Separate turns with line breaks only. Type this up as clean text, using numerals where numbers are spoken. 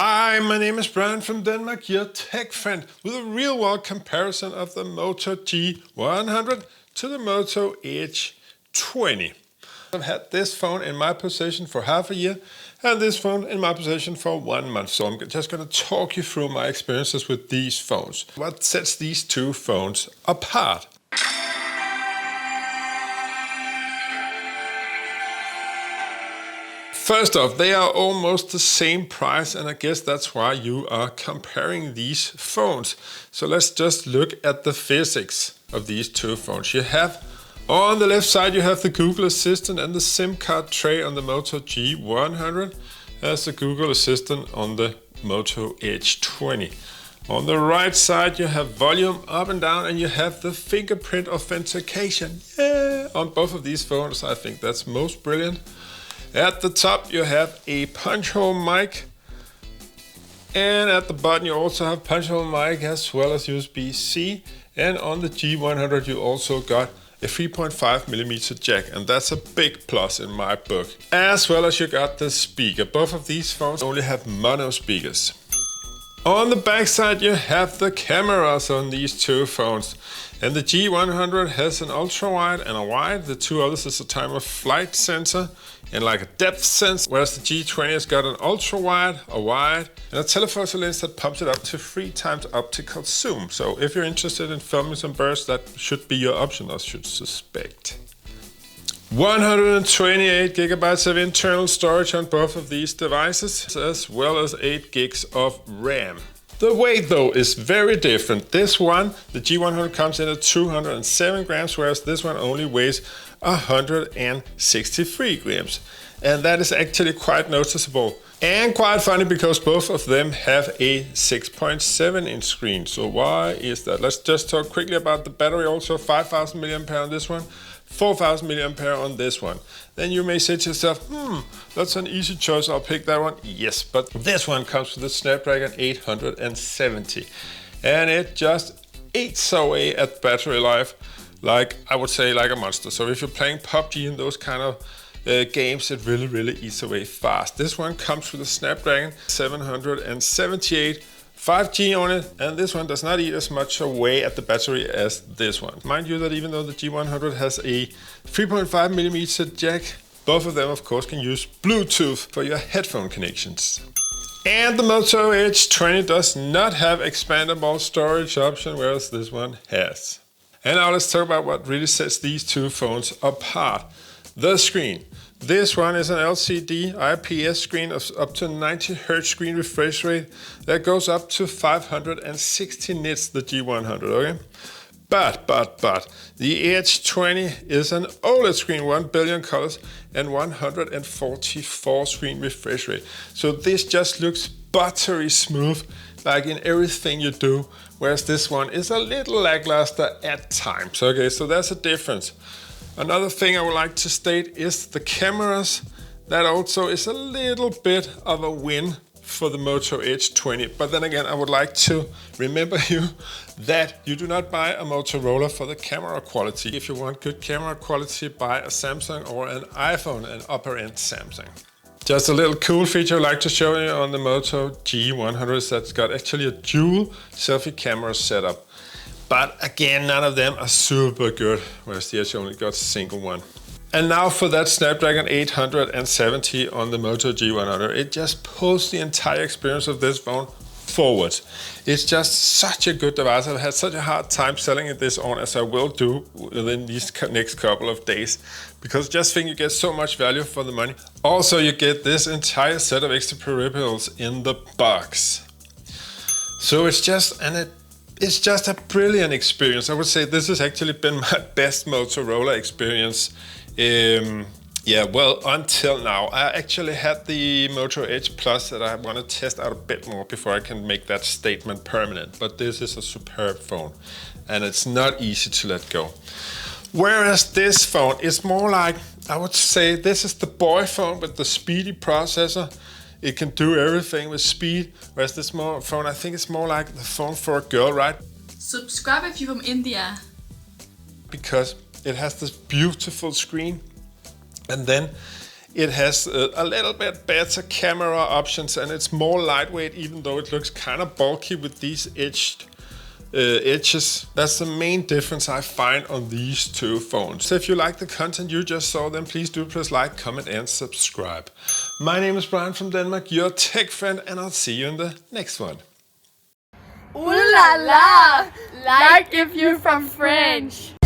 Hi, my name is Brian from Denmark, your tech friend, with a real-world comparison of the Moto G100 to the Moto Edge 20. I've had this phone in my possession for half a year and this phone in my possession for 1 month. So I'm just going to talk you through my experiences with these phones. What sets these two phones apart? First off, they are almost the same price, and I guess that's why you are comparing these phones. So let's just look at the physics of these two phones. You have, on the left side, you have the Google Assistant and the SIM card tray on the Moto G100 as the Google Assistant on the Moto Edge 20. On the right side, you have volume up and down, and you have the fingerprint authentication. Yeah. On both of these phones, I think that's most brilliant. At the top you have a punch hole mic, and at the bottom you also have punch hole mic as well as USB-C, and on the G100 you also got a 3.5mm jack, and that's a big plus in my book. As well as you got the speaker. Both of these phones only have mono speakers. On the back side you have the cameras on these two phones, and the G100 has an ultra wide and a wide. The two others is a time of flight sensor and like a depth sensor, whereas the G20 has got an ultra wide, a wide, and a telephoto lens that pumps it up to 3 times optical zoom. So if you're interested in filming some birds, that should be your option, I should suspect. 128 gigabytes of internal storage on both of these devices, as well as 8 gigs of RAM. The weight though is very different. This one, the G100, comes in at 207 grams, whereas this one only weighs 163 grams. And that is actually quite noticeable. And quite funny because both of them have a 6.7 inch screen. So why is that? Let's just talk quickly about the battery. Also 5000 mAh on this one, 4000 mAh on this one. Then you may say to yourself, that's an easy choice, I'll pick that one. Yes, but this one comes with the Snapdragon 870. And it just eats away at battery life, like I would say, like a monster. So if you're playing PUBG and those kind of games, it really eats away fast. This one comes with a Snapdragon 778 5G on it, and this one does not eat as much away at the battery as this one. Mind you that even though the G100 has a 3.5mm jack, both of them of course can use Bluetooth for your headphone connections. And the Moto Edge 20 does not have expandable storage option, whereas this one has. And now let's talk about what really sets these two phones apart. The screen. This one is an LCD IPS screen of up to 90 Hz screen refresh rate that goes up to 560 nits, the G100, okay? But, the Edge 20 is an OLED screen, 1 billion colors and 144 screen refresh rate. So this just looks buttery smooth, like in everything you do, whereas this one is a little lackluster at times, okay? So that's a difference. Another thing I would like to state is the cameras. That also is a little bit of a win for the Moto Edge 20. But then again, I would like to remember you that you do not buy a Motorola for the camera quality. If you want good camera quality, buy a Samsung or an iPhone, an upper end Samsung. Just a little cool feature I'd like to show you on the Moto G100 is that it's got actually a dual selfie camera setup. But again, none of them are super good, whereas the Edge only got a single one. And now for that Snapdragon 870 on the Moto G100. It just pulls the entire experience of this phone forward. It's just such a good device. I've had such a hard time selling it this on, as I will do within these next couple of days, because just think you get so much value for the money. Also, you get this entire set of extra peripherals in the box. So it's just a brilliant experience. I would say this has actually been my best Motorola experience. Well, until now. I actually had the Moto Edge Plus that I want to test out a bit more before I can make that statement permanent. But this is a superb phone, and it's not easy to let go. Whereas this phone is more like, I would say this is the boy phone with the speedy processor. It can do everything with speed, whereas this phone, I think it's more like the phone for a girl, right?
Subscribe if you're from India.
Because it has this beautiful screen, and then It has a little bit better camera options and it's more lightweight, even though it looks kind of bulky with these edges. That's the main difference I find on these two phones. So if you like the content you just saw, then please do press like, comment and subscribe. My name is Brian from Denmark, your tech friend, and I'll see you in the next one.
Ooh la la! Like if you're from French.